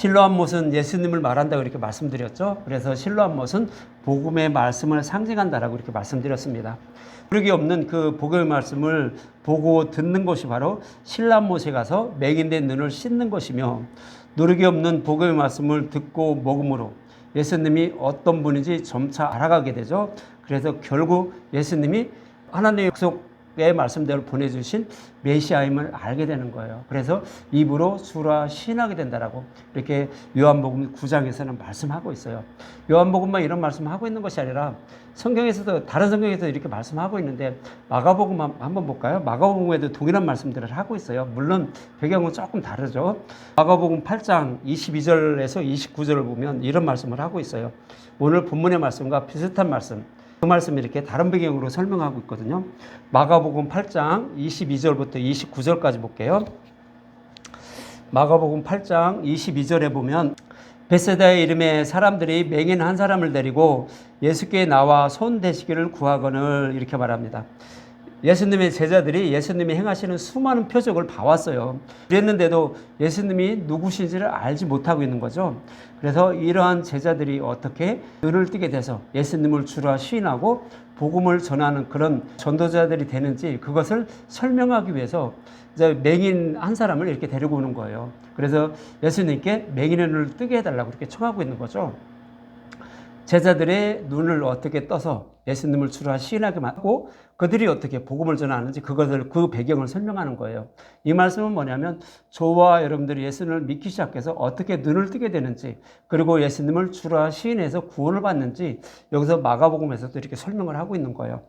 실로암 못은 예수님을 말한다고 이렇게 말씀드렸죠. 그래서 실로암 못은 복음의 말씀을 상징한다라고 이렇게 말씀드렸습니다. 누룩이 없는 그 복음의 말씀을 보고 듣는 것이 바로 실로암 못에 가서 맹인된 눈을 씻는 것이며, 누룩이 없는 복음의 말씀을 듣고 먹음으로 예수님이 어떤 분인지 점차 알아가게 되죠. 그래서 결국 예수님이 하나님의 약속의 말씀대로 보내주신 메시아임을 알게 되는 거예요. 그래서 입으로 주라 시인하게 된다라고 이렇게 요한복음 9장에서는 말씀하고 있어요. 요한복음만 이런 말씀하고 있는 것이 아니라 성경에서도, 다른 성경에서도 이렇게 말씀하고 있는데, 마가복음 한번 볼까요? 마가복음에도 동일한 말씀들을 하고 있어요. 물론 배경은 조금 다르죠. 마가복음 8장 22절에서 29절을 보면 이런 말씀을 하고 있어요. 오늘 본문의 말씀과 비슷한 말씀, 그 말씀이 이렇게 다른 배경으로 설명하고 있거든요. 마가복음 8장 22절부터 29절까지 볼게요. 마가복음 8장 22절에 보면, 벳세다의 이름의 사람들이 맹인 한 사람을 데리고 예수께 나와 손 대시기를 구하거늘, 이렇게 말합니다. 예수님의 제자들이 예수님이 행하시는 수많은 표적을 봐왔어요. 그랬는데도 예수님이 누구신지를 알지 못하고 있는 거죠. 그래서 이러한 제자들이 어떻게 눈을 뜨게 돼서 예수님을 주라 시인하고 복음을 전하는 그런 전도자들이 되는지, 그것을 설명하기 위해서 이제 맹인 한 사람을 이렇게 데리고 오는 거예요. 그래서 예수님께 맹인의 눈을 뜨게 해달라고 이렇게 청하고 있는 거죠. 제자들의 눈을 어떻게 떠서 예수님을 주라 시인하게 하고 그들이 어떻게 복음을 전하는지, 그것을, 그 배경을 설명하는 거예요. 이 말씀은 뭐냐면, 저와 여러분들이 예수님을 믿기 시작해서 어떻게 눈을 뜨게 되는지, 그리고 예수님을 주라 시인해서 구원을 받는지 여기서 마가복음에서도 이렇게 설명을 하고 있는 거예요.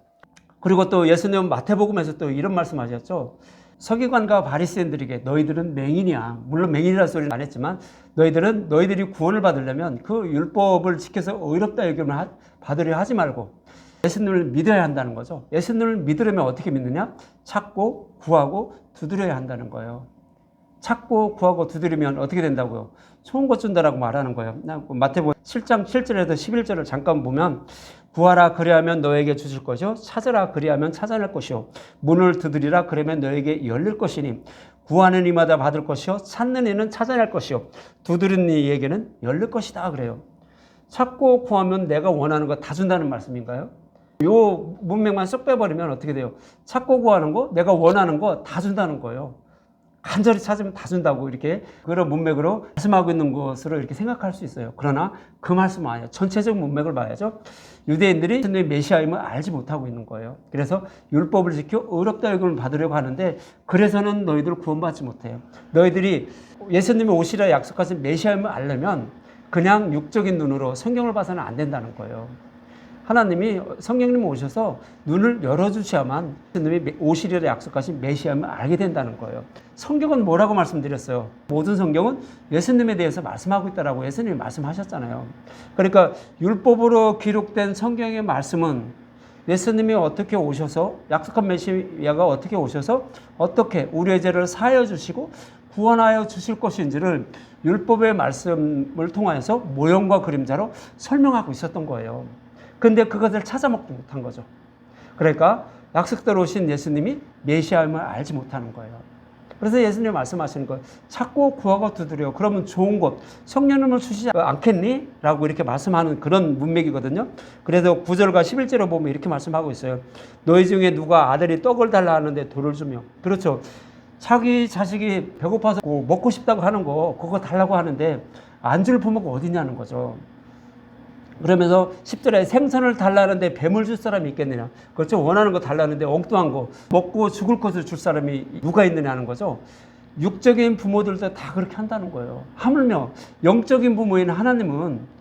그리고 또 예수님은 마태복음에서 또 이런 말씀하셨죠. 서기관과 바리새인들에게 너희들은 맹인이야. 물론 맹인이라는 소리는 안 했지만, 너희들이 구원을 받으려면 그 율법을 지켜서 의롭다 여김을 받으려 하지 말고 예수님을 믿어야 한다는 거죠. 예수님을 믿으려면 어떻게 믿느냐? 찾고 구하고 두드려야 한다는 거예요. 찾고 구하고 두드리면 어떻게 된다고요? 좋은 것 준다라고 말하는 거예요. 마태복음 7장 7절에서 11절을 잠깐 보면, 구하라 그리하면 너에게 주실 것이요, 찾으라 그리하면 찾아낼 것이요, 문을 두드리라 그러면 너에게 열릴 것이니, 구하는 이마다 받을 것이요, 찾는 이는 찾아낼 것이요, 두드리는 이에게는 열릴 것이다 그래요. 찾고 구하면 내가 원하는 거 다 준다는 말씀인가요? 요 문맥만 쏙 빼버리면 어떻게 돼요? 찾고 구하는 거, 내가 원하는 거 다 준다는 거예요. 간절히 찾으면 다 준다고, 이렇게 그런 문맥으로 말씀하고 있는 것으로 이렇게 생각할 수 있어요. 그러나 그 말씀은 아니에요. 전체적 문맥을 봐야죠. 유대인들이 예수님의 메시아임을 알지 못하고 있는 거예요. 그래서 율법을 지켜 의롭다 여김을 받으려고 하는데, 그래서는 너희들 구원받지 못해요. 너희들이 예수님이 오시라 약속하신 메시아임을 알려면 그냥 육적인 눈으로 성경을 봐서는 안 된다는 거예요. 하나님이, 성령님이 오셔서 눈을 열어주셔야만 예수님이 오시리라 약속하신 메시아임을 알게 된다는 거예요. 성경은 뭐라고 말씀드렸어요? 모든 성경은 예수님에 대해서 말씀하고 있다라고 예수님이 말씀하셨잖아요. 그러니까 율법으로 기록된 성경의 말씀은 예수님이 어떻게 오셔서, 약속한 메시아가 어떻게 오셔서 어떻게 우리의 죄를 사하여 주시고 구원하여 주실 것인지를 율법의 말씀을 통하여서 모형과 그림자로 설명하고 있었던 거예요. 근데 그것을 찾아먹지 못한 거죠. 그러니까 약속대로 오신 예수님이 메시아임을 알지 못하는 거예요. 그래서 예수님이 말씀하시는 거, 찾고 구하고 두드려. 그러면 좋은 것, 성령님을 주시지 않겠니? 라고 이렇게 말씀하는 그런 문맥이거든요. 그래서 9절과 11절을 보면 이렇게 말씀하고 있어요. 너희 중에 누가 아들이 떡을 달라 하는데 돌을 주며. 그렇죠. 자기 자식이 배고파서 먹고 싶다고 하는 거, 그거 달라고 하는데 안 줄 부모가 어디냐는 거죠. 그러면서 10절에 생선을 달라는데 뱀을 줄 사람이 있겠느냐. 그렇죠. 원하는 거 달라는데 엉뚱한 거, 먹고 죽을 것을 줄 사람이 누가 있느냐는 거죠. 육적인 부모들도 다 그렇게 한다는 거예요. 하물며 영적인 부모인 하나님은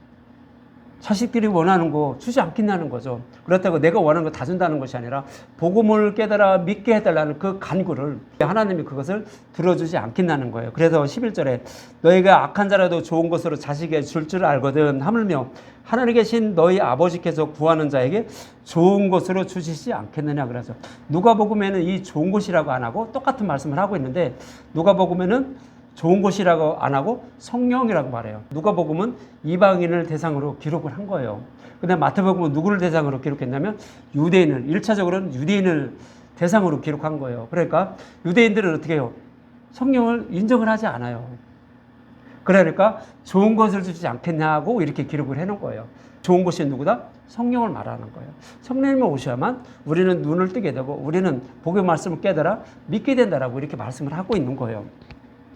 자식들이 원하는 거 주지 않겠냐는 거죠. 그렇다고 내가 원하는 거 다 준다는 것이 아니라 복음을 깨달아 믿게 해달라는 그 간구를 하나님이 그것을 들어주지 않겠냐는 거예요. 그래서 11절에 너희가 악한 자라도 좋은 것으로 자식에게 줄 줄 알거든 하물며 하늘에 계신 너희 아버지께서 구하는 자에게 좋은 것으로 주시지 않겠느냐 그러죠. 누가복음에는 이 좋은 것이라고 안 하고 똑같은 말씀을 하고 있는데, 누가복음에는 좋은 것이라고 안 하고 성령이라고 말해요. 누가복음은 이방인을 대상으로 기록을 한 거예요. 근데 마태복음은 누구를 대상으로 기록했냐면 유대인을, 1차적으로는 유대인을 대상으로 기록한 거예요. 그러니까 유대인들은 어떻게 해요? 성령을 인정을 하지 않아요. 그러니까 좋은 것을 주지 않겠냐고 이렇게 기록을 해놓은 거예요. 좋은 것이 누구다? 성령을 말하는 거예요. 성령님이 오셔야만 우리는 눈을 뜨게 되고 우리는 복의 말씀을 깨달아 믿게 된다라고 이렇게 말씀을 하고 있는 거예요.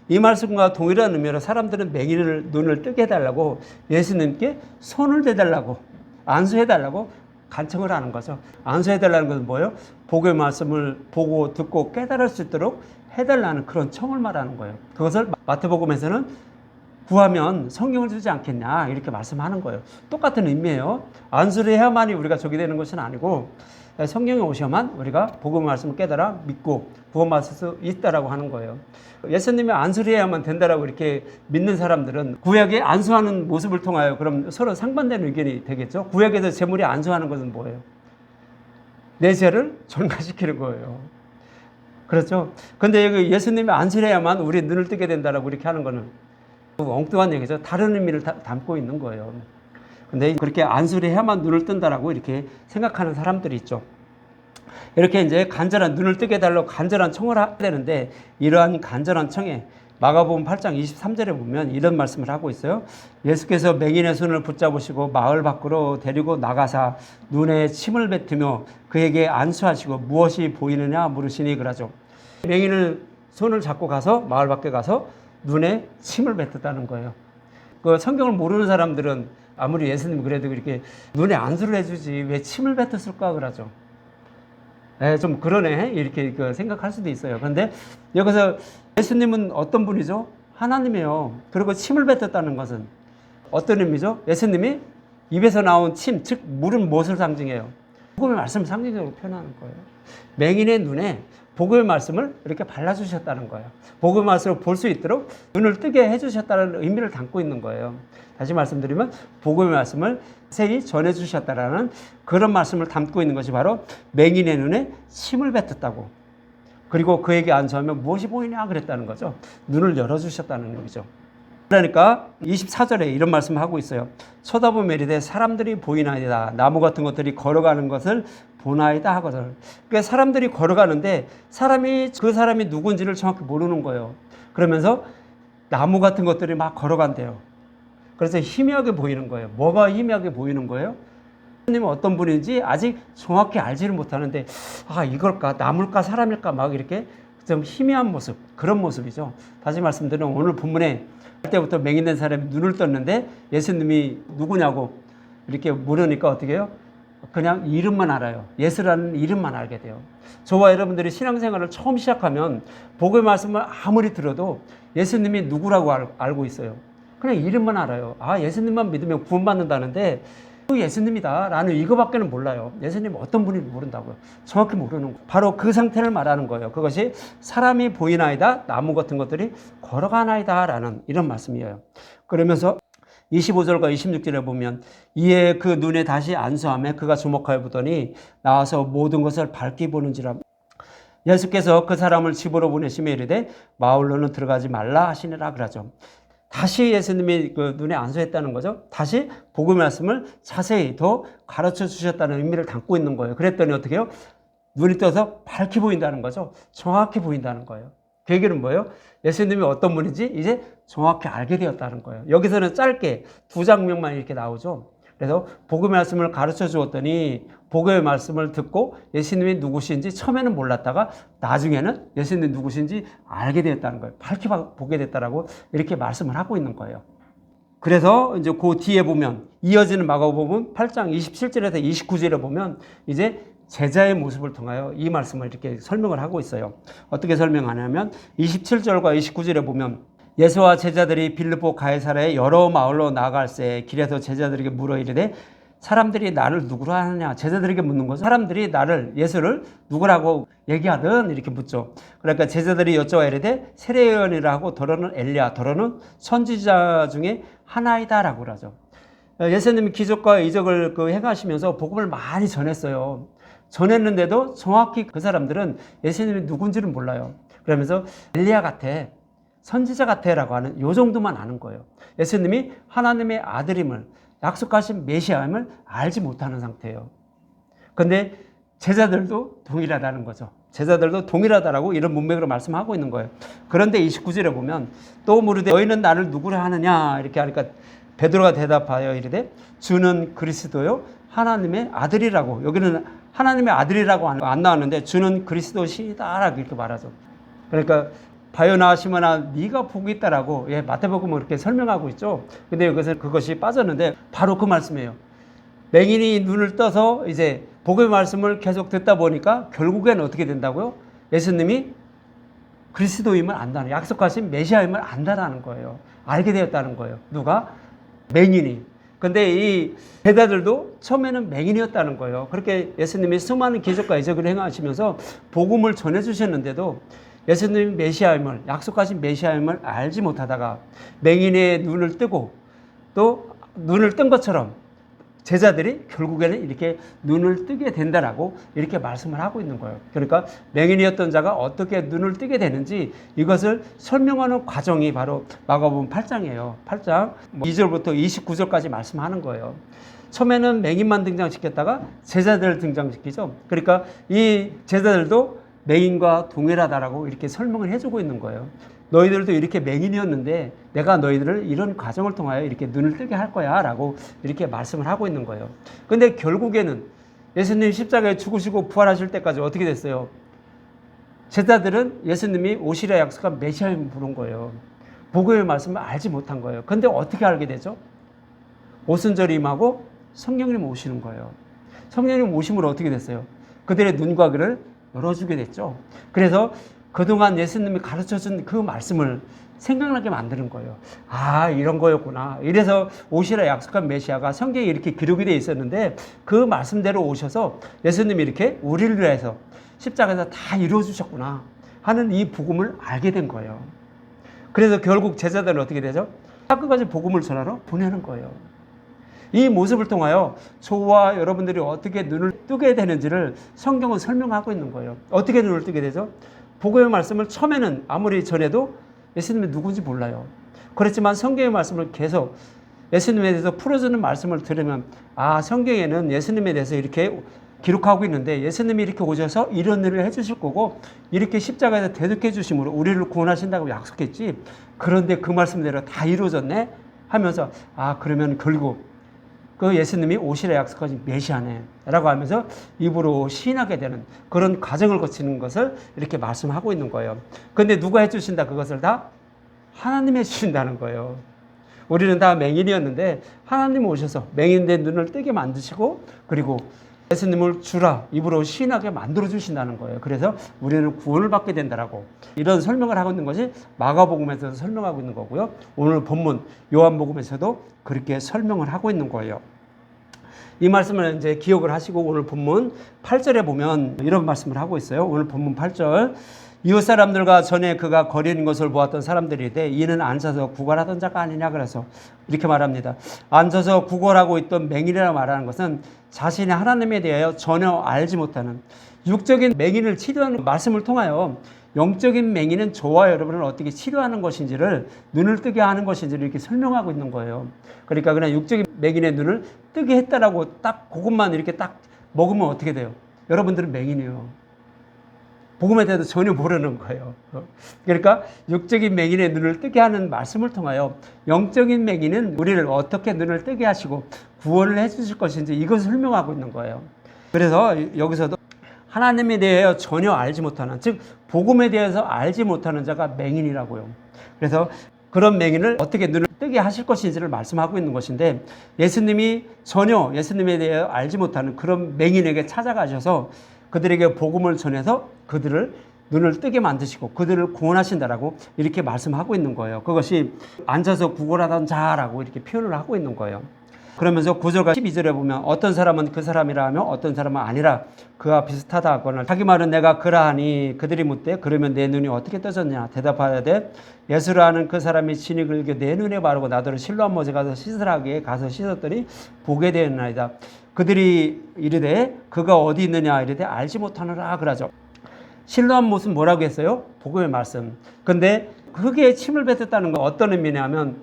이 말씀과 동일한 의미로 사람들은 맹인을 눈을 뜨게 해달라고 예수님께 손을 대달라고 안수해달라고 간청을 하는 거죠. 안수해달라는 것은 뭐예요? 복의 말씀을 보고 듣고 깨달을 수 있도록 해달라는 그런 청을 말하는 거예요. 그것을 마태복음에서는 구하면 성령을 주지 않겠냐 이렇게 말씀하는 거예요. 똑같은 의미예요. 안수를 해야만이 우리가 저기 되는 것은 아니고 성령이 오셔야만 우리가 복음 말씀을 깨달아 믿고 구원받을 수 있다라고 하는 거예요. 예수님이 안수를 해야만 된다라고 이렇게 믿는 사람들은 구약에 안수하는 모습을 통하여 그럼 서로 상반되는 의견이 되겠죠. 구약에서 제물이 안수하는 것은 뭐예요? 내 죄를 전가시키는 거예요. 그렇죠. 근데 여기 예수님이 안수를 해야만 우리 눈을 뜨게 된다라고 이렇게 하는 거는 엉뚱한 얘기죠. 다른 의미를 담고 있는 거예요. 근데 그렇게 안수를 해야만 눈을 뜬다라고 이렇게 생각하는 사람들이 있죠. 이렇게 이제 간절한 눈을 뜨게 해달라고 간절한 청을 해야 되는데 이러한 간절한 청에 마가복음 8장 23절에 보면 이런 말씀을 하고 있어요. 예수께서 맹인의 손을 붙잡으시고 마을 밖으로 데리고 나가사 눈에 침을 뱉으며 그에게 안수하시고 무엇이 보이느냐 물으시니 그러죠. 맹인을 손을 잡고 가서 마을 밖에 가서 눈에 침을 뱉었다는 거예요. 그 성경을 모르는 사람들은 아무리 예수님이 그래도 이렇게 눈에 안수를 해주지 왜 침을 뱉었을까 그러죠. 좀 그러네 이렇게 생각할 수도 있어요. 그런데 여기서 예수님은 어떤 분이죠? 하나님이에요. 그리고 침을 뱉었다는 것은 어떤 의미죠? 예수님이 입에서 나온 침, 즉 물은 무엇을 상징해요? 복음의 말씀을 상징적으로 표현하는 거예요. 맹인의 눈에 복음의 말씀을 이렇게 발라주셨다는 거예요. 복음의 말씀을 볼 수 있도록 눈을 뜨게 해주셨다는 의미를 담고 있는 거예요. 다시 말씀드리면 복음의 말씀을 세히 전해주셨다라는 그런 말씀을 담고 있는 것이 바로 맹인의 눈에 침을 뱉었다고. 그리고 그에게 안수하면 무엇이 보이냐 그랬다는 거죠. 눈을 열어주셨다는 얘기죠. 그러니까 24절에 이런 말씀을 하고 있어요. 쳐다보면 이르되 사람들이 보이나이다. 나무 같은 것들이 걸어가는 것을 보나이다 하거든. 그러니까 사람들이 걸어가는데 그 사람이 누군지를 정확히 모르는 거예요. 그러면서 나무 같은 것들이 막 걸어간대요. 그래서 희미하게 보이는 거예요. 뭐가 희미하게 보이는 거예요? 하나님은 어떤 분인지 아직 정확히 알지를 못하는데 이걸까 나물까 사람일까 막 이렇게 좀 희미한 모습, 그런 모습이죠. 다시 말씀드리면 오늘 본문에 할 때부터 맹인된 사람이 눈을 떴는데 예수님이 누구냐고 이렇게 물으니까 어떻게 해요? 그냥 이름만 알아요. 예수라는 이름만 알게 돼요. 저와 여러분들이 신앙생활을 처음 시작하면 복음의 말씀을 아무리 들어도 예수님이 누구라고 알고 있어요. 그냥 이름만 알아요. 예수님만 믿으면 구원받는다는데 그 예수님이다 라는 이거밖에는 몰라요. 예수님 어떤 분인지 모른다고요. 정확히 모르는 거. 바로 그 상태를 말하는 거예요. 그것이 사람이 보이나이다, 나무 같은 것들이 걸어가나이다 라는 이런 말씀이에요. 그러면서 25절과 26절에 보면 이에 그 눈에 다시 안수하며 그가 주목하여 보더니 나와서 모든 것을 밝게 보는지라. 예수께서 그 사람을 집으로 보내시며 이르되 마을로는 들어가지 말라 하시니라 그러죠. 다시 예수님이 그 눈에 안수했다는 거죠. 다시 복음의 말씀을 자세히 더 가르쳐 주셨다는 의미를 담고 있는 거예요. 그랬더니 어떻게 해요? 눈이 떠서 밝게 보인다는 거죠. 정확히 보인다는 거예요. 그 얘기는 뭐예요? 예수님이 어떤 분인지 이제 정확히 알게 되었다는 거예요. 여기서는 짧게 2장면만 이렇게 나오죠. 그래서 복음의 말씀을 가르쳐 주었더니 복음의 말씀을 듣고 예수님이 누구신지 처음에는 몰랐다가 나중에는 예수님이 누구신지 알게 되었다는 거예요. 밝게 보게 됐다라고 이렇게 말씀을 하고 있는 거예요. 그래서 이제 그 뒤에 보면 이어지는 마가복음 8장 27절에서 29절에 보면 이제 제자의 모습을 통하여 이 말씀을 이렇게 설명을 하고 있어요. 어떻게 설명하냐면 27절과 29절에 보면 예수와 제자들이 빌립보 가이사랴의 여러 마을로 나아갈새 길에서 제자들에게 물어 이르되 사람들이 나를 누구로 하느냐. 제자들에게 묻는 거죠. 사람들이 예수를 누구라고 얘기하든 이렇게 묻죠. 그러니까 제자들이 여쭤와 이르되 세례요한이라 하고 더러는 엘리야, 더러는 선지자 중에 하나이다 라고 그러죠. 예수님이 기적과 이적을 행하시면서 복음을 많이 전했어요. 전했는데도 정확히 그 사람들은 예수님이 누군지는 몰라요. 그러면서 엘리야 같아, 선지자 같아라고 하는 요 정도만 아는 거예요. 예수님이 하나님의 아들임을, 약속하신 메시아임을 알지 못하는 상태예요. 그런데 제자들도 동일하다는 거죠. 제자들도 동일하다라고 이런 문맥으로 말씀하고 있는 거예요. 그런데 29절에 보면 또 물으되 너희는 나를 누구라 하느냐 이렇게 하니까 베드로가 대답하여 이르되 주는 그리스도요 하나님의 아들이라고. 여기는 하나님의 아들이라고 안 나왔는데 주는 그리스도시다라고 이렇게 말하죠. 그러니까 바요나 시몬아 네가 복이 있다라고 마태복음은 그렇게 설명하고 있죠. 근데 여기서 그것이 빠졌는데 바로 그 말씀이에요. 맹인이 눈을 떠서 이제 복음의 말씀을 계속 듣다 보니까 결국에는 어떻게 된다고요? 예수님이 그리스도임을 안다는, 약속하신 메시아임을 안다라는 거예요. 알게 되었다는 거예요. 누가? 맹인이. 근데 이 제자들도 처음에는 맹인이었다는 거예요. 그렇게 예수님이 수많은 기적과 이적을 행하시면서 복음을 전해주셨는데도 예수님이 메시아임을, 약속하신 메시아임을 알지 못하다가 맹인의 눈을 뜨고 또 눈을 뜬 것처럼 제자들이 결국에는 이렇게 눈을 뜨게 된다라고 이렇게 말씀을 하고 있는 거예요. 그러니까 맹인이었던 자가 어떻게 눈을 뜨게 되는지 이것을 설명하는 과정이 바로 마가복음 8장이에요. 8장 2절부터 29절까지 말씀하는 거예요. 처음에는 맹인만 등장시켰다가 제자들을 등장시키죠. 그러니까 이 제자들도 맹인과 동일하다라고 이렇게 설명을 해주고 있는 거예요. 너희들도 이렇게 맹인이었는데 내가 너희들을 이런 과정을 통하여 이렇게 눈을 뜨게 할 거야 라고 이렇게 말씀을 하고 있는 거예요. 근데 결국에는 예수님 십자가에 죽으시고 부활하실 때까지 어떻게 됐어요? 제자들은 예수님이 오시라 약속한 메시아임을 부른 거예요. 복음의 말씀을 알지 못한 거예요. 근데 어떻게 알게 되죠? 오순절이 임하고 성령님 오시는 거예요. 성령님 오심으로 어떻게 됐어요? 그들의 눈과 귀를 열어주게 됐죠. 그래서 그동안 예수님이 가르쳐준 그 말씀을 생각나게 만드는 거예요. 아, 이런 거였구나. 이래서 오시라 약속한 메시아가 성경에 이렇게 기록이 되어 있었는데 그 말씀대로 오셔서 예수님이 이렇게 우리를 위해서 십자가에서 다 이루어주셨구나 하는 이 복음을 알게 된 거예요. 그래서 결국 제자들은 어떻게 되죠? 끝까지 복음을 전하러 보내는 거예요. 이 모습을 통하여 저와 여러분들이 어떻게 눈을 뜨게 되는지를 성경은 설명하고 있는 거예요. 어떻게 눈을 뜨게 되죠? 복음의 말씀을 처음에는 아무리 전해도 예수님이 누군지 몰라요. 그렇지만 성경의 말씀을 계속 예수님에 대해서 풀어주는 말씀을 들으면 아, 성경에는 예수님에 대해서 이렇게 기록하고 있는데 예수님이 이렇게 오셔서 이런 일을 해주실 거고 이렇게 십자가에서 대속해 주심으로 우리를 구원하신다고 약속했지. 그런데 그 말씀대로 다 이루어졌네 하면서 아, 그러면 결국 그 예수님이 오시라 약속하신 메시아네 라고 하면서 입으로 시인하게 되는 그런 과정을 거치는 것을 이렇게 말씀하고 있는 거예요. 그런데 누가 해주신다? 그것을 다 하나님이 해주신다는 거예요. 우리는 다 맹인이었는데 하나님 오셔서 맹인된 눈을 뜨게 만드시고 그리고 예수님을 주라 입으로 시인하게 만들어 주신다는 거예요. 그래서 우리는 구원을 받게 된다라고 이런 설명을 하고 있는 것이 마가복음에서 설명하고 있는 거고요. 오늘 본문 요한복음에서도 그렇게 설명을 하고 있는 거예요. 이 말씀을 이제 기억을 하시고 오늘 본문 8절에 보면 이런 말씀을 하고 있어요. 오늘 본문 8절 이웃 사람들과 전에 그가 거리는 것을 보았던 사람들이되 이는 앉아서 구걸하던 자가 아니냐 그래서 이렇게 말합니다. 앉아서 구걸하고 있던 맹인이라 말하는 것은 자신이 하나님에 대하여 전혀 알지 못하는 육적인 맹인을 치료하는 말씀을 통하여 영적인 맹인은 저와 여러분을 어떻게 치료하는 것인지를 눈을 뜨게 하는 것인지를 이렇게 설명하고 있는 거예요. 그러니까 그냥 육적인 맹인의 눈을 뜨게 했다라고 딱 그것만 이렇게 딱 먹으면 어떻게 돼요? 여러분들은 맹인이에요. 복음에 대해서 전혀 모르는 거예요. 그러니까 육적인 맹인의 눈을 뜨게 하는 말씀을 통하여 영적인 맹인은 우리를 어떻게 눈을 뜨게 하시고 구원을 해주실 것인지 이것을 설명하고 있는 거예요. 그래서 여기서도 하나님에 대하여 전혀 알지 못하는, 즉 복음에 대해서 알지 못하는 자가 맹인이라고요. 그래서 그런 맹인을 어떻게 눈을 뜨게 하실 것인지를 말씀하고 있는 것인데 예수님이 전혀 예수님에 대하여 알지 못하는 그런 맹인에게 찾아가셔서 그들에게 복음을 전해서 그들을 눈을 뜨게 만드시고 그들을 구원하신다라고 이렇게 말씀하고 있는 거예요. 그것이 앉아서 구걸하던 자라고 이렇게 표현을 하고 있는 거예요. 그러면서 9절과 12절에 보면 어떤 사람은 그 사람이라 하며 어떤 사람은 아니라 그와 비슷하다 하거늘 자기 말은 내가 그러하니 그들이 묻되 그러면 내 눈이 어떻게 떠졌냐 대답하되 예수라 하는 그 사람이 진이 긁겨 내 눈에 바르고 나더러 실로암 못에 가서 씻으라기에 가서 씻었더니 보게 되었나이다. 그들이 이르되 그가 어디 있느냐 이르되 알지 못하노라 그러죠. 실로암 못은 뭐라고 했어요? 복음의 말씀. 근데 흙에 침을 뱉었다는 건 어떤 의미냐면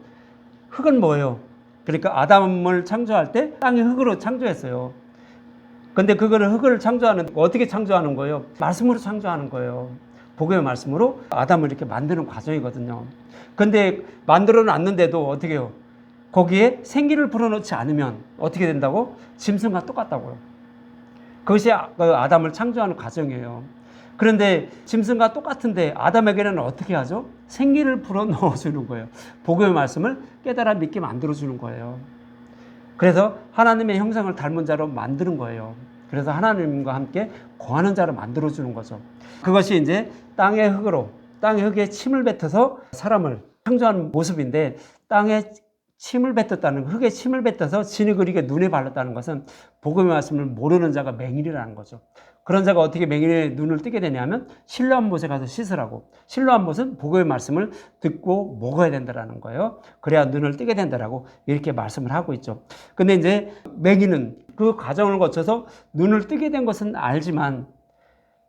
흙은 뭐예요? 그러니까 아담을 창조할 때 땅이 흙으로 창조했어요. 근데 그거를 흙을 창조하는, 어떻게 창조하는 거예요? 말씀으로 창조하는 거예요. 복음의 말씀으로 아담을 이렇게 만드는 과정이거든요. 근데 만들어 놨는데도 어떻게 해요? 거기에 생기를 불어넣지 않으면 어떻게 된다고? 짐승과 똑같다고요. 그것이 아담을 창조하는 과정이에요. 그런데 짐승과 똑같은데 아담에게는 어떻게 하죠? 생기를 불어넣어 주는 거예요. 복음의 말씀을 깨달아 믿게 만들어 주는 거예요. 그래서 하나님의 형상을 닮은 자로 만드는 거예요. 그래서 하나님과 함께 거하는 자로 만들어 주는 거죠. 그것이 이제 땅의 흙에 침을 뱉어서 사람을 창조하는 모습인데, 땅에 침을 뱉었다는, 흙에 침을 뱉어서 진흙을 이게 눈에 발랐다는 것은 복음의 말씀을 모르는 자가 맹인이라는 거죠. 그런 자가 어떻게 맹인의 눈을 뜨게 되냐면 실로암 못에 가서 씻으라고. 실로암 못은 복음의 말씀을 듣고 먹어야 된다라는 거예요. 그래야 눈을 뜨게 된다라고 이렇게 말씀을 하고 있죠. 근데 이제 맹인은 그 과정을 거쳐서 눈을 뜨게 된 것은 알지만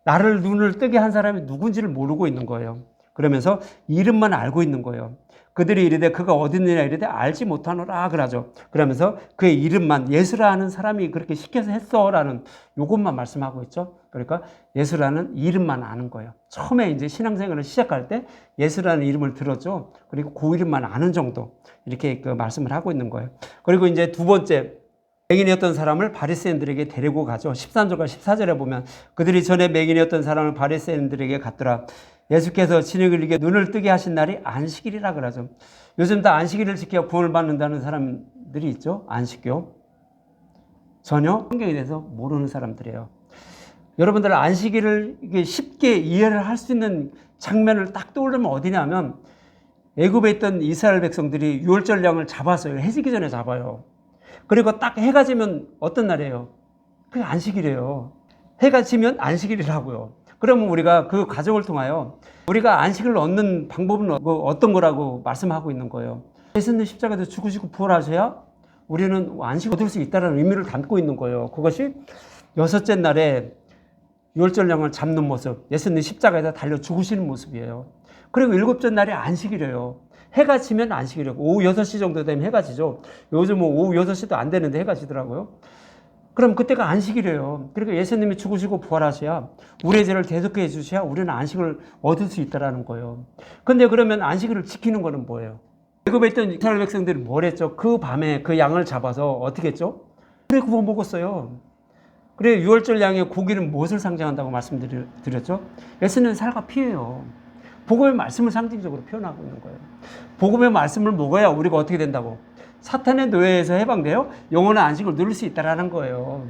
나를 눈을 뜨게 한 사람이 누군지를 모르고 있는 거예요. 그러면서 이름만 알고 있는 거예요. 그들이 이르되 그가 어디 있느냐 이르되 알지 못하노라 그러죠. 그러면서 그의 이름만, 예수라는 사람이 그렇게 시켜서 했어라는 요것만 말씀하고 있죠. 그러니까 예수라는 이름만 아는 거예요. 처음에 이제 신앙생활을 시작할 때 예수라는 이름을 들었죠. 그리고 그 이름만 아는 정도, 이렇게 그 말씀을 하고 있는 거예요. 그리고 이제 두 번째, 맹인이었던 사람을 바리새인들에게 데리고 가죠. 13절과 14절에 보면 그들이 전에 맹인이었던 사람을 바리새인들에게 갔더라. 예수께서 진흙을 이게 눈을 뜨게 하신 날이 안식일이라 그러죠. 요즘 다 안식일을 지켜 구원을 받는다는 사람들이 있죠. 안식교. 전혀 성경에 대해서 모르는 사람들이에요. 여러분들 안식일을 이게 쉽게 이해를 할 수 있는 장면을 딱 떠올리면 어디냐면 애굽에 있던 이스라엘 백성들이 유월절 양을 잡았어요. 해 지기 전에 잡아요. 그리고 딱 해가 지면 어떤 날이에요? 그게 안식일이에요. 해가 지면 안식일이라고요. 그러면 우리가 그 과정을 통하여 우리가 안식을 얻는 방법은 어떤 거라고 말씀하고 있는 거예요. 예수님 십자가에서 죽으시고 부활하셔야 우리는 안식을 얻을 수 있다는 의미를 담고 있는 거예요. 그것이 여섯째 날에 유월절 양을 잡는 모습, 예수님 십자가에서 달려 죽으시는 모습이에요. 그리고 일곱째 날에 안식이래요. 해가 지면 안식이래요. 오후 6시 정도 되면 해가 지죠. 요즘 뭐 오후 6시도 안 되는데 해가 지더라고요. 그럼 그때가 안식이래요. 그러니까 예수님이 죽으시고 부활하셔야 우리의 죄를 대속해 주셔야 우리는 안식을 얻을 수 있다는 거예요. 근데 그러면 안식일을 지키는 거는 뭐예요? 애굽에 있던 이스라엘 백성들이 뭘 했죠? 그 밤에 그 양을 잡아서 어떻게 했죠? 그래 구워 먹었어요. 그래 유월절 양의 고기는 무엇을 상징한다고 말씀드렸죠? 예수님은 살과 피예요. 복음의 말씀을 상징적으로 표현하고 있는 거예요. 복음의 말씀을 먹어야 우리가 어떻게 된다고? 사탄의 노예에서 해방되어 영원한 안식을 누릴 수 있다는 거예요.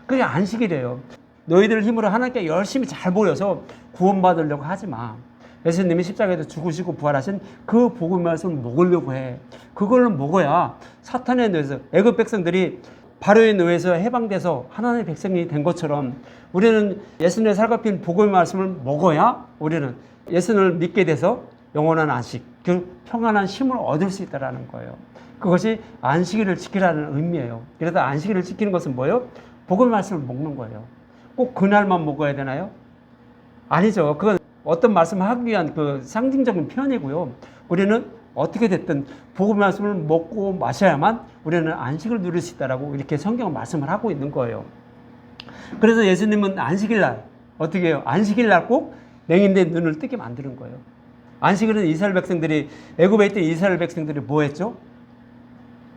그게 안식이래요. 너희들 힘으로 하나님께 열심히 잘 보여서 구원받으려고 하지 마. 예수님이 십자가에서 죽으시고 부활하신 그 복음의 말씀을 먹으려고 해. 그걸 먹어야 사탄의 노예에서, 애굽 백성들이 바로의 노예에서 해방돼서 하나님의 백성이 된 것처럼 우리는 예수님의 살과 피는 복음의 말씀을 먹어야 우리는 예수님을 믿게 돼서 영원한 안식, 그 평안한 쉼을 얻을 수 있다는 거예요. 그것이 안식일을 지키라는 의미예요. 그래서 안식일을 지키는 것은 뭐예요? 복음의 말씀을 먹는 거예요. 꼭 그날만 먹어야 되나요? 아니죠. 그건 어떤 말씀을 하기 위한 그 상징적인 표현이고요. 우리는 어떻게 됐든 복음의 말씀을 먹고 마셔야만 우리는 안식을 누릴 수 있다라고 이렇게 성경은 말씀을 하고 있는 거예요. 그래서 예수님은 안식일날 어떻게 해요? 안식일날 꼭 맹인된 눈을 뜨게 만드는 거예요. 안식일은 이스라엘 백성들이, 애굽에 있던 이스라엘 백성들이 뭐 했죠?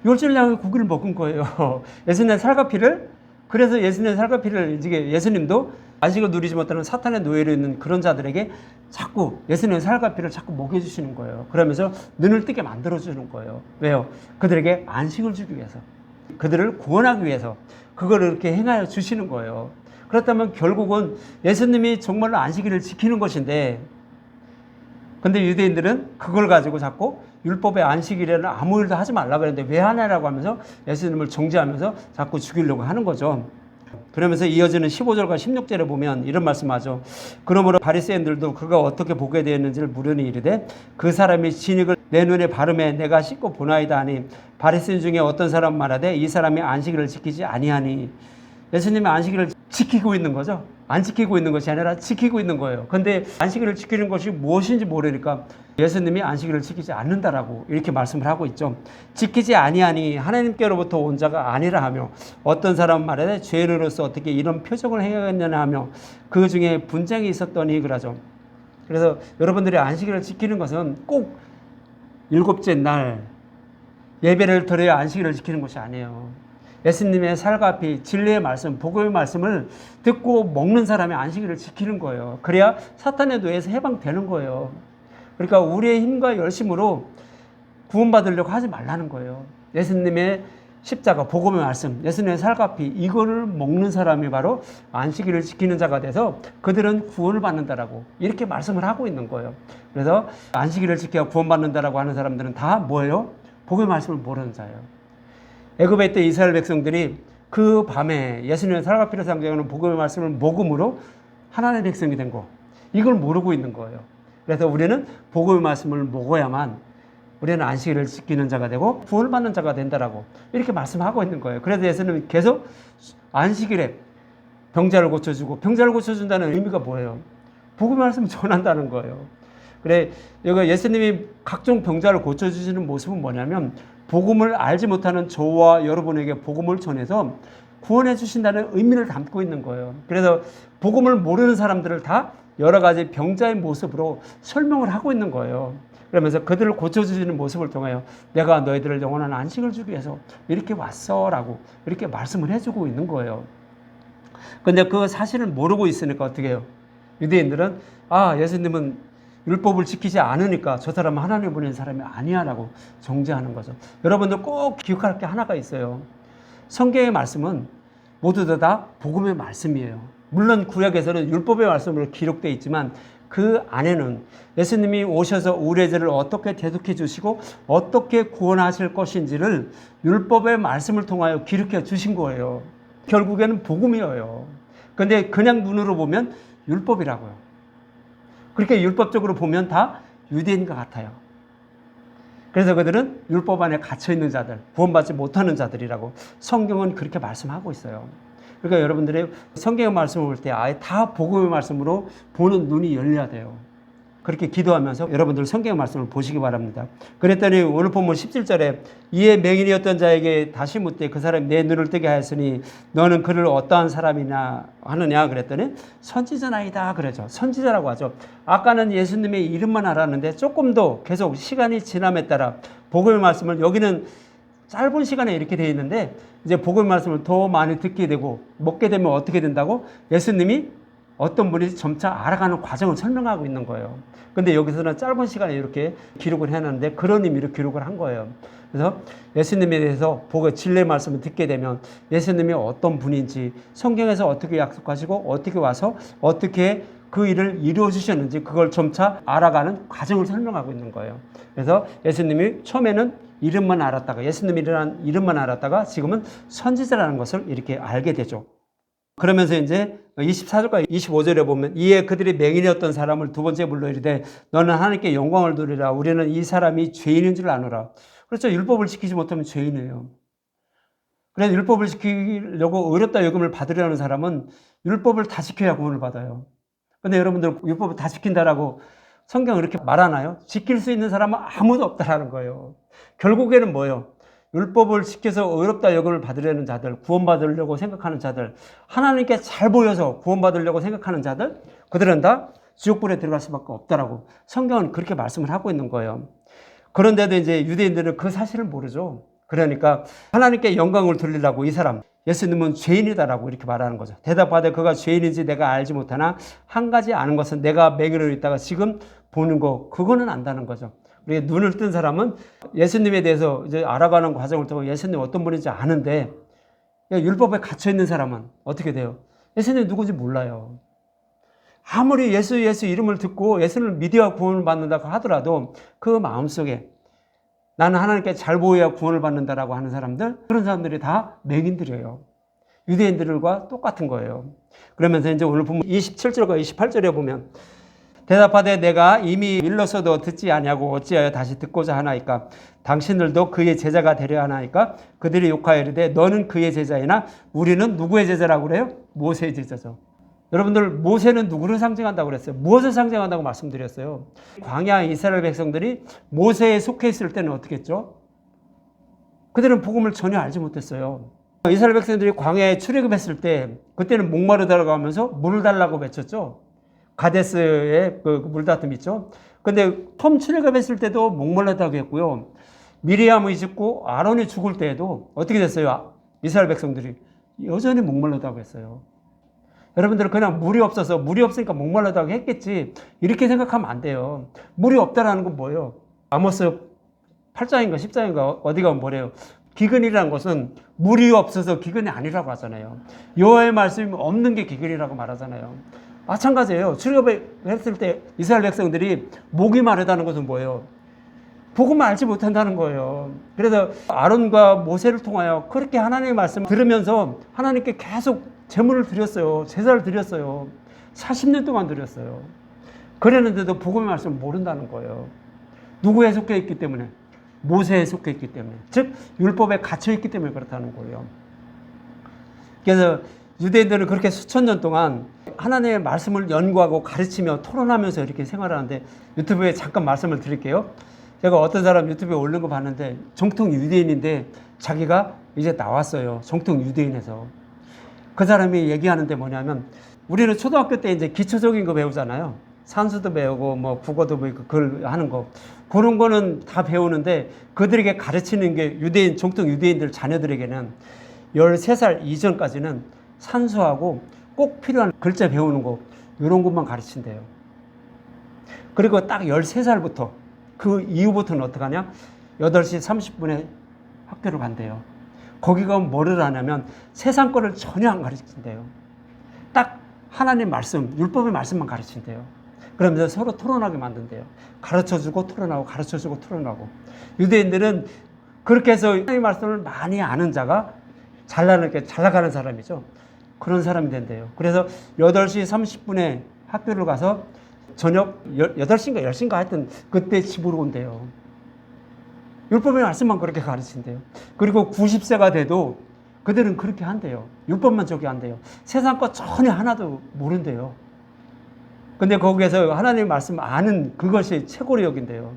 유월절 양의 고기를 먹은 거예요. 예수님의 살과 피를. 그래서 예수님의 살과 피를 이제 예수님도 안식을 누리지 못하는 사탄의 노예로 있는 그런 자들에게 자꾸 예수님의 살과 피를 자꾸 먹여주시는 거예요. 그러면서 눈을 뜨게 만들어주는 거예요. 왜요? 그들에게 안식을 주기 위해서, 그들을 구원하기 위해서 그거를 이렇게 행하여 주시는 거예요. 그렇다면 결국은 예수님이 정말로 안식일을 지키는 것인데, 근데 유대인들은 그걸 가지고 자꾸 율법의 안식일에는 아무 일도 하지 말라 그랬는데 왜 하냐라고 하면서 예수님을 정죄하면서 자꾸 죽이려고 하는 거죠. 그러면서 이어지는 15절과 16절에 보면 이런 말씀하죠. 그러므로 바리새인들도 그가 어떻게 보게 되었는지를 물으니 이르되 그 사람이 진흙을 내 눈에 바르매 내가 씻고 보나이다 하니, 바리새인 중에 어떤 사람 말하되 이 사람이 안식일을 지키지 아니하니. 예수님이 안식일을 지키고 있는 거죠. 안 지키고 있는 것이 아니라 지키고 있는 거예요. 근데 안식일을 지키는 것이 무엇인지 모르니까 예수님이 안식일을 지키지 않는다라고 이렇게 말씀을 하고 있죠. 지키지 아니하니 하나님께로부터 온 자가 아니라 하며 어떤 사람 말에 죄인으로서 어떻게 이런 표적을 행하겠느냐 하며 그 중에 분쟁이 있었더니 그러죠. 그래서 여러분들이 안식일을 지키는 것은 꼭 일곱째 날 예배를 드려야 안식일을 지키는 것이 아니에요. 예수님의 살과 피, 진리의 말씀, 복음의 말씀을 듣고 먹는 사람이 안식일을 지키는 거예요. 그래야 사탄의 노예에서 해방되는 거예요. 그러니까 우리의 힘과 열심으로 구원받으려고 하지 말라는 거예요. 예수님의 십자가, 복음의 말씀, 예수님의 살과 피, 이거를 먹는 사람이 바로 안식일을 지키는 자가 돼서 그들은 구원을 받는다라고 이렇게 말씀을 하고 있는 거예요. 그래서 안식일을 지켜야 구원받는다라고 하는 사람들은 다 뭐예요? 복음의 말씀을 모르는 자예요. 애굽에 때 이스라엘 백성들이 그 밤에 예수님의 살과 피를 상징하는 복음의 말씀을 먹음으로 하나님의 백성이 된 거, 이걸 모르고 있는 거예요. 그래서 우리는 복음의 말씀을 먹어야만 우리는 안식일을 지키는 자가 되고 구원을 받는 자가 된다라고 이렇게 말씀하고 있는 거예요. 그래서 예수님은 계속 안식일에 병자를 고쳐주고, 병자를 고쳐준다는 의미가 뭐예요? 복음의 말씀을 전한다는 거예요. 그래, 여기 예수님이 각종 병자를 고쳐주시는 모습은 뭐냐면 복음을 알지 못하는 저와 여러분에게 복음을 전해서 구원해 주신다는 의미를 담고 있는 거예요. 그래서 복음을 모르는 사람들을 다 여러 가지 병자의 모습으로 설명을 하고 있는 거예요. 그러면서 그들을 고쳐주시는 모습을 통하여 내가 너희들을 영원한 안식을 주기 위해서 이렇게 왔어 라고 이렇게 말씀을 해주고 있는 거예요. 근데 그 사실을 모르고 있으니까 어떻게 해요? 유대인들은 예수님은 율법을 지키지 않으니까 저 사람은 하나님 보낸 사람이 아니야 라고 정죄하는 거죠. 여러분들 꼭 기억할 게 하나가 있어요. 성경의 말씀은 모두 다 복음의 말씀이에요. 물론 구약에서는 율법의 말씀으로 기록되어 있지만 그 안에는 예수님이 오셔서 우리의 죄를 어떻게 대속해 주시고 어떻게 구원하실 것인지를 율법의 말씀을 통하여 기록해 주신 거예요. 결국에는 복음이에요. 그런데 그냥 눈으로 보면 율법이라고요. 그렇게 율법적으로 보면 다 유대인과 같아요. 그래서 그들은 율법 안에 갇혀있는 자들, 구원받지 못하는 자들이라고 성경은 그렇게 말씀하고 있어요. 그러니까 여러분들의 성경의 말씀을 볼 때 아예 다 복음의 말씀으로 보는 눈이 열려야 돼요. 그렇게 기도하면서 여러분들 성경의 말씀을 보시기 바랍니다. 그랬더니 오늘 본문 17절에 이에 맹인이었던 자에게 다시 묻되 그 사람이 내 눈을 뜨게 하였으니 너는 그를 어떠한 사람이냐 하느냐 그랬더니 선지자나이다 그러죠. 선지자라고 하죠. 아까는 예수님의 이름만 알았는데 조금 더 계속 시간이 지남에 따라 복음의 말씀을, 여기는 짧은 시간에 이렇게 되어 있는데 이제 복음의 말씀을 더 많이 듣게 되고 먹게 되면 어떻게 된다고? 예수님이 어떤 분이 점차 알아가는 과정을 설명하고 있는 거예요. 근데 여기서는 짧은 시간에 이렇게 기록을 해놨는데 그런 의미로 기록을 한 거예요. 그래서 예수님에 대해서 진리의 말씀을 듣게 되면 예수님이 어떤 분인지, 성경에서 어떻게 약속하시고 어떻게 와서 어떻게 그 일을 이루어 주셨는지 그걸 점차 알아가는 과정을 설명하고 있는 거예요. 그래서 예수님이 처음에는 이름만 알았다가, 예수님이라는 이름만 알았다가 지금은 선지자라는 것을 이렇게 알게 되죠. 그러면서 이제 24절과 25절에 보면 이에 그들이 맹인이었던 사람을 두 번째 불러 이르되 너는 하나님께 영광을 돌리라. 우리는 이 사람이 죄인인 줄 아노라. 그렇죠. 율법을 지키지 못하면 죄인이에요. 그래서 율법을 지키려고 의롭다 여김을 받으려는 사람은 율법을 다 지켜야 구원을 받아요. 근데 여러분들 율법을 다 지킨다라고 성경은 이렇게 말하나요? 지킬 수 있는 사람은 아무도 없다라는 거예요. 결국에는 뭐예요? 율법을 지켜서 의롭다 여김을 받으려는 자들, 구원받으려고 생각하는 자들, 하나님께 잘 보여서 구원받으려고 생각하는 자들, 그들은 다 지옥불에 들어갈 수밖에 없다라고 성경은 그렇게 말씀을 하고 있는 거예요. 그런데도 이제 유대인들은 그 사실을 모르죠. 그러니까 하나님께 영광을 돌리려고 이 사람, 예수님은 죄인이다라고 이렇게 말하는 거죠. 대답하되 그가 죄인인지 내가 알지 못하나 한 가지 아는 것은 내가 맹인으로 있다가 지금 보는 거, 그거는 안다는 거죠. 우리 눈을 뜬 사람은 예수님에 대해서 이제 알아가는 과정을 통해 예수님 어떤 분인지 아는데, 율법에 갇혀 있는 사람은 어떻게 돼요? 예수님이 누군지 몰라요. 아무리 예수 이름을 듣고 예수를 믿어야 구원을 받는다고 하더라도 그 마음속에 나는 하나님께 잘 보여야 구원을 받는다라고 하는 사람들, 그런 사람들이 다 맹인들이에요. 유대인들과 똑같은 거예요. 그러면서 이제 오늘 보면 27절과 28절에 보면 대답하되 내가 이미 일렀어도 듣지 아니하고 어찌하여 다시 듣고자 하나이까? 당신들도 그의 제자가 되려 하나이까? 그들이 욕하여 이르되 너는 그의 제자이나 우리는 누구의 제자라고 그래요? 모세의 제자죠. 여러분들 모세는 누구를 상징한다고 그랬어요? 무엇을 상징한다고 말씀드렸어요? 광야 이스라엘 백성들이 모세에 속해 있을 때는 어떻게 했죠? 그들은 복음을 전혀 알지 못했어요. 이스라엘 백성들이 광야에 출애굽했을 때 그때는 목마르다고 하면서 물을 달라고 외쳤죠. 가데스의 그 물다툼 있죠. 근데 처음 출애굽했을 때도 목말랐다고 했고요. 미리암이 죽고 아론이 죽을 때에도 어떻게 됐어요? 이스라엘 백성들이 여전히 목말랐다고 했어요. 여러분들은 그냥 물이 없어서 물이 없으니까 목말랐다고 했겠지 이렇게 생각하면 안 돼요. 물이 없다라는 건 뭐예요? 아모스 8장인가 10장인가 어디가 뭐래요? 기근이라는 것은 물이 없어서 기근이 아니라고 하잖아요. 여호와의 말씀이 없는 게 기근이라고 말하잖아요. 마찬가지예요. 출애굽했을 때 이스라엘 백성들이 목이 마르다는 것은 뭐예요? 복음을 알지 못한다는 거예요. 그래서 아론과 모세를 통하여 그렇게 하나님의 말씀을 들으면서 하나님께 계속 제물을 드렸어요. 제사를 드렸어요. 40년 동안 드렸어요. 그랬는데도 복음의 말씀을 모른다는 거예요. 누구에 속해 있기 때문에? 모세에 속해 있기 때문에. 즉 율법에 갇혀 있기 때문에 그렇다는 거예요. 그래서 유대인들은 그렇게 수천 년 동안 하나님의 말씀을 연구하고 가르치며 토론하면서 이렇게 생활하는데 유튜브에 잠깐 말씀을 드릴게요. 제가 어떤 사람 유튜브에 올린 거 봤는데 정통 유대인인데 자기가 이제 나왔어요. 정통 유대인에서. 그 사람이 얘기하는데 뭐냐면 우리는 초등학교 때 이제 기초적인 거 배우잖아요. 산수도 배우고 뭐 국어도 배우고 글 하는 거. 그런 거는 다 배우는데 그들에게 가르치는 게 유대인, 정통 유대인들 자녀들에게는 13살 이전까지는 산수하고 꼭 필요한 글자 배우는 거 이런 것만 가르친대요. 그리고 딱 13살부터 그 이후부터는 어떻게 하냐? 8시 30분에 학교를 간대요. 거기 가면 뭐를 하냐면 세상 거를 전혀 안 가르친대요. 딱 하나님 말씀, 율법의 말씀만 가르친대요. 그러면서 서로 토론하게 만든대요. 가르쳐주고 토론하고 가르쳐주고 토론하고. 유대인들은 그렇게 해서 하나님의 말씀을 많이 아는 자가 잘 나가는 사람이죠. 그런 사람이 된대요. 그래서 8시 30분에 학교를 가서 저녁 8시인가 10시인가 하여튼 그때 집으로 온대요. 율법의 말씀만 그렇게 가르친대요. 그리고 90세가 돼도 그들은 그렇게 한대요. 율법만 저기 한대요. 세상 거 전혀 하나도 모른대요. 근데 거기에서 하나님의 말씀 아는 그것이 최고로 여긴대요.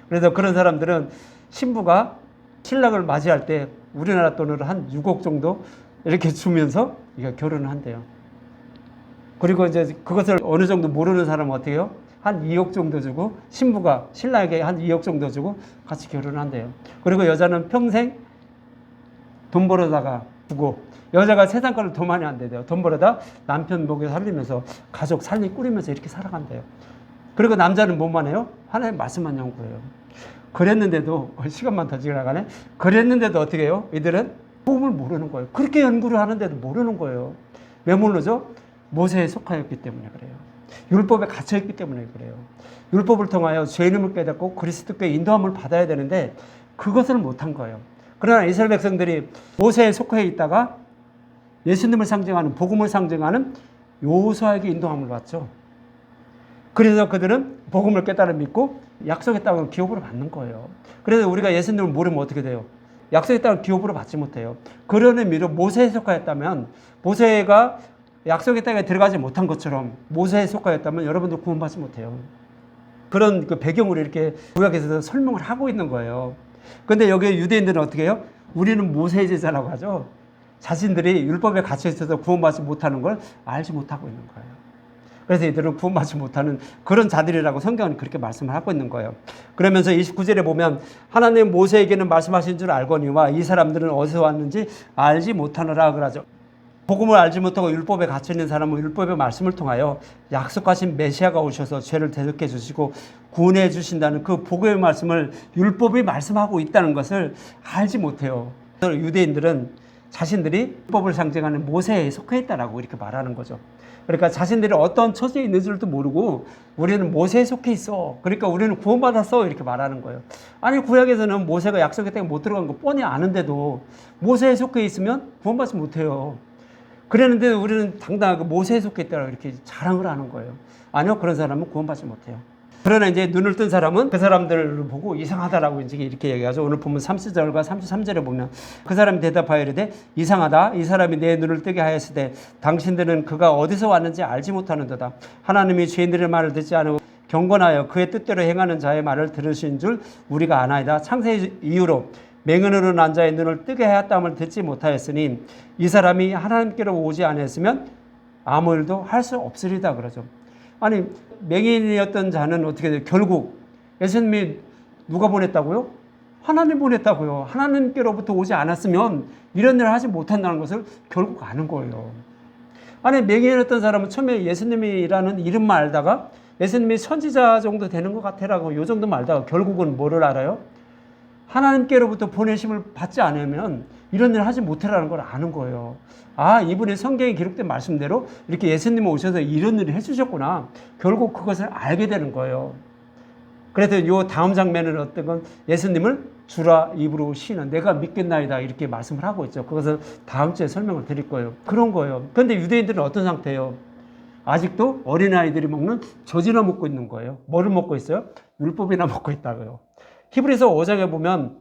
그래서 그런 사람들은 신부가 신랑을 맞이할 때 우리나라 돈으로 한 6억 정도 이렇게 주면서 결혼을 한대요. 그리고 이제 그것을 어느 정도 모르는 사람은 어떻게 해요? 한 2억 정도 주고 신부가 신랑에게 한 2억 정도 주고 같이 결혼을 한대요. 그리고 여자는 평생 돈 벌어다가 주고 여자가 세상 거를 더 많이 안 돼요. 돈 벌어다 남편 먹여 살리면서 가족 살림 꾸리면서 이렇게 살아간대요. 그리고 남자는 뭐만 해요? 하나님의 말씀만 연구해요. 그랬는데도 시간만 더 지나가네. 그랬는데도 어떻게 해요? 이들은 복음을 모르는 거예요. 그렇게 연구를 하는데도 모르는 거예요. 왜 모르죠? 모세에 속하였기 때문에 그래요. 율법에 갇혀있기 때문에 그래요. 율법을 통하여 죄 이름을 깨닫고 그리스도께 인도함을 받아야 되는데 그것을 못한 거예요. 그러나 이스라엘 백성들이 모세에 속해 있다가 예수님을 상징하는 복음을 상징하는 여호수아에게 인도함을 받죠. 그래서 그들은 복음을 깨달아 믿고 약속의 땅을 기업으로 받는 거예요. 그래서 우리가 예수님을 모르면 어떻게 돼요? 약속의 땅을 기업으로 받지 못해요. 그런 의미로 모세에 속하였다면 모세가 약속의 땅에 들어가지 못한 것처럼 모세에 속하였다면 여러분들 구원받지 못해요. 그런 그 배경으로 이렇게 구약에서 설명을 하고 있는 거예요. 그런데 여기 유대인들은 어떻게 해요? 우리는 모세의 제자라고 하죠. 자신들이 율법에 갇혀 있어서 구원받지 못하는 걸 알지 못하고 있는 거예요. 그래서 이들은 구원받지 못하는 그런 자들이라고 성경은 그렇게 말씀을 하고 있는 거예요. 그러면서 29절에 보면 하나님 모세에게는 말씀하신 줄 알거니와 이 사람들은 어디서 왔는지 알지 못하노라 그러죠. 복음을 알지 못하고 율법에 갇혀있는 사람은 율법의 말씀을 통하여 약속하신 메시아가 오셔서 죄를 대속해 주시고 구원해 주신다는 그 복음의 말씀을 율법이 말씀하고 있다는 것을 알지 못해요. 유대인들은 자신들이 율법을 상징하는 모세에 속해 있다라고 이렇게 말하는 거죠. 그러니까 자신들이 어떤 처지에 있는 줄도 모르고 우리는 모세에 속해 있어. 그러니까 우리는 구원받았어. 이렇게 말하는 거예요. 아니 구약에서는 모세가 약속의 땅에 못 들어간 거 뻔히 아는데도 모세에 속해 있으면 구원받지 못해요. 그랬는데 우리는 당당하게 모세에 속해 있다고 이렇게 자랑을 하는 거예요. 아니요, 그런 사람은 구원받지 못해요. 그러나 이제 눈을 뜬 사람은 그 사람들을 보고 이상하다라고 이제 이렇게 얘기하죠. 오늘 보면 30절과 33절에 보면 그 사람이 대답하여 이르되 이상하다. 이 사람이 내 눈을 뜨게 하였으되 당신들은 그가 어디서 왔는지 알지 못하는도다. 하나님이 죄인들의 말을 듣지 않고 경건하여 그의 뜻대로 행하는 자의 말을 들으신 줄 우리가 아나이다. 창세 이후로 맹인으로 난 자의 눈을 뜨게 하였다함을 듣지 못하였으니 이 사람이 하나님께로 오지 않았으면 아무 일도 할 수 없으리다 그러죠. 아니 맹인이었던 자는 어떻게 돼요? 결국 예수님이 누가 보냈다고요? 하나님 보냈다고요. 하나님께로부터 오지 않았으면 이런 일을 하지 못한다는 것을 결국 아는 거예요. 아니 맹인이었던 사람은 처음에 예수님이라는 이름만 알다가 예수님이 선지자 정도 되는 것 같아라고 요 정도만 알다가 결국은 뭐를 알아요? 하나님께로부터 보내심을 받지 않으면 이런 일을 하지 못해라는 걸 아는 거예요. 아, 이분이 성경에 기록된 말씀대로 이렇게 예수님이 오셔서 이런 일을 해주셨구나. 결국 그것을 알게 되는 거예요. 그래서 이 다음 장면은 어떤 건 예수님을 주라 입으로 시인한 내가 믿겠나이다 이렇게 말씀을 하고 있죠. 그것은 다음 주에 설명을 드릴 거예요. 그런 거예요. 그런데 유대인들은 어떤 상태예요? 아직도 어린아이들이 먹는 젖이나 먹고 있는 거예요. 뭐를 먹고 있어요? 율법이나 먹고 있다고요. 히브리서 5장에 보면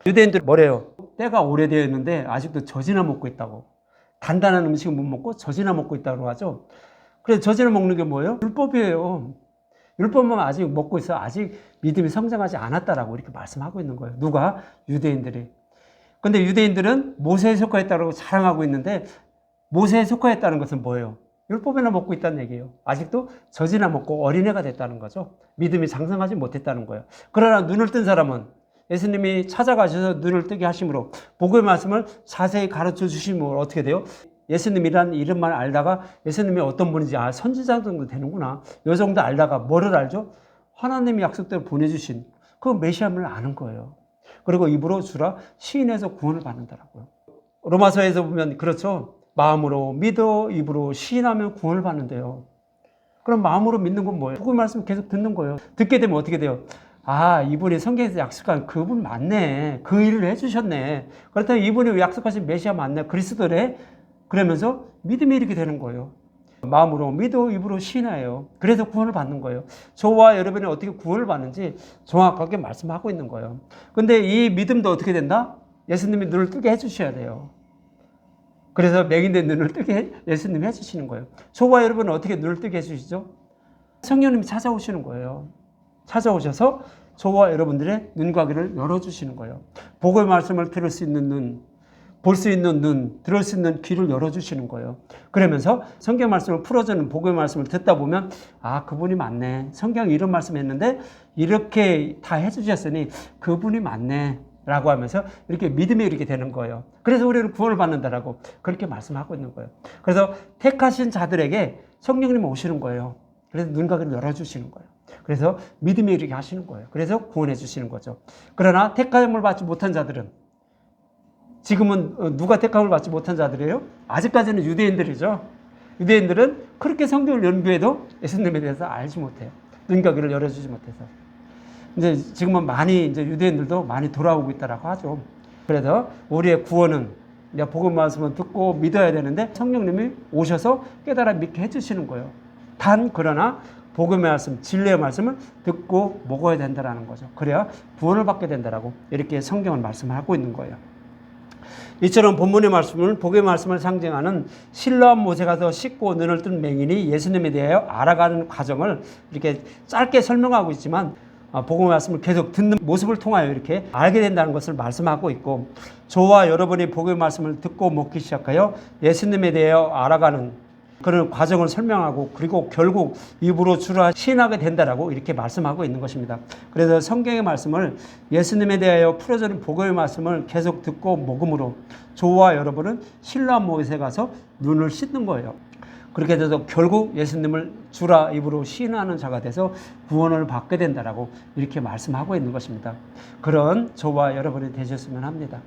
유대인들 뭐래요? 때가 오래되어 있는데 아직도 젖이나 먹고 있다고. 단단한 음식을 못 먹고 젖이나 먹고 있다고 하죠. 그래서 젖이나 먹는 게 뭐예요? 율법이에요. 율법만 아직 먹고 있어. 아직 믿음이 성장하지 않았다라고 이렇게 말씀하고 있는 거예요. 누가? 유대인들이. 근데 유대인들은 모세에 속하였다고 자랑하고 있는데 모세에 속하였다는 것은 뭐예요? 율법이나 먹고 있다는 얘기예요. 아직도 젖이나 먹고 어린애가 됐다는 거죠. 믿음이 장성하지 못했다는 거예요. 그러나 눈을 뜬 사람은 예수님이 찾아가셔서 눈을 뜨게 하심으로 복음의 말씀을 자세히 가르쳐 주심으로 어떻게 돼요? 예수님이란 이름만 알다가 예수님이 어떤 분인지 선지자 정도 되는구나. 이 정도 알다가 뭐를 알죠? 하나님이 약속대로 보내주신 그 메시아를 아는 거예요. 그리고 입으로 주라 시인해서 구원을 받는다라고요. 로마서에서 보면 그렇죠. 마음으로 믿어 입으로 시인하면 구원을 받는데요. 그럼 마음으로 믿는 건 뭐예요? 복음의 말씀 계속 듣는 거예요. 듣게 되면 어떻게 돼요? 아, 이분이 성경에서 약속한 그분 맞네. 그 일을 해주셨네. 그렇다면 이분이 약속하신 메시아 맞네. 그리스도래. 그러면서 믿음이 이렇게 되는 거예요. 마음으로 믿어 입으로 시인해요. 그래서 구원을 받는 거예요. 저와 여러분이 어떻게 구원을 받는지 정확하게 말씀하고 있는 거예요. 근데 이 믿음도 어떻게 된다? 예수님이 눈을 뜨게 해주셔야 돼요. 그래서 맹인된 눈을 뜨게 예수님이 해주시는 거예요. 저와 여러분은 어떻게 눈을 뜨게 해주시죠? 성령님이 찾아오시는 거예요. 찾아오셔서 저와 여러분들의 눈과 귀를 열어주시는 거예요. 복음의 말씀을 들을 수 있는 눈, 볼 수 있는 눈, 들을 수 있는 귀를 열어주시는 거예요. 그러면서 성경 말씀을 풀어주는 복음의 말씀을 듣다 보면 아, 그분이 맞네. 성경 이런 말씀 했는데 이렇게 다 해주셨으니 그분이 맞네. 라고 하면서 이렇게 믿음이 이렇게 되는 거예요. 그래서 우리는 구원을 받는다라고 그렇게 말씀하고 있는 거예요. 그래서 택하신 자들에게 성령님이 오시는 거예요. 그래서 눈과 귀를 열어주시는 거예요. 그래서 믿음이 이렇게 하시는 거예요. 그래서 구원해 주시는 거죠. 그러나 택함을 받지 못한 자들은 지금은 누가 택함을 받지 못한 자들이에요? 아직까지는 유대인들이죠. 유대인들은 그렇게 성경을 연구해도 예수님에 대해서 알지 못해요. 눈과 귀를 열어주지 못해서. 이제 지금은 많이 이제 유대인들도 많이 돌아오고 있다라고 하죠. 그래서 우리의 구원은 복음 말씀을 듣고 믿어야 되는데 성령님이 오셔서 깨달아 믿게 해주시는 거예요. 단 그러나 복음의 말씀, 진리의 말씀을 듣고 먹어야 된다라는 거죠. 그래야 구원을 받게 된다라고 이렇게 성경을 말씀하고 있는 거예요. 이처럼 본문의 말씀은 복음의 말씀을 상징하는 실로암 모세가 더 씻고 눈을 뜬 맹인이 예수님에 대하여 알아가는 과정을 이렇게 짧게 설명하고 있지만 복음의 말씀을 계속 듣는 모습을 통하여 이렇게 알게 된다는 것을 말씀하고 있고 저와 여러분이 복음의 말씀을 듣고 먹기 시작하여 예수님에 대하여 알아가는 그런 과정을 설명하고 그리고 결국 입으로 주라 시인하게 된다라고 이렇게 말씀하고 있는 것입니다. 그래서 성경의 말씀을 예수님에 대하여 풀어주는 복음의 말씀을 계속 듣고 먹음으로 저와 여러분은 실로암 모세에 가서 눈을 씻는 거예요. 그렇게 돼서 결국 예수님을 주라 입으로 시인하는 자가 돼서 구원을 받게 된다라고 이렇게 말씀하고 있는 것입니다. 그런 저와 여러분이 되셨으면 합니다.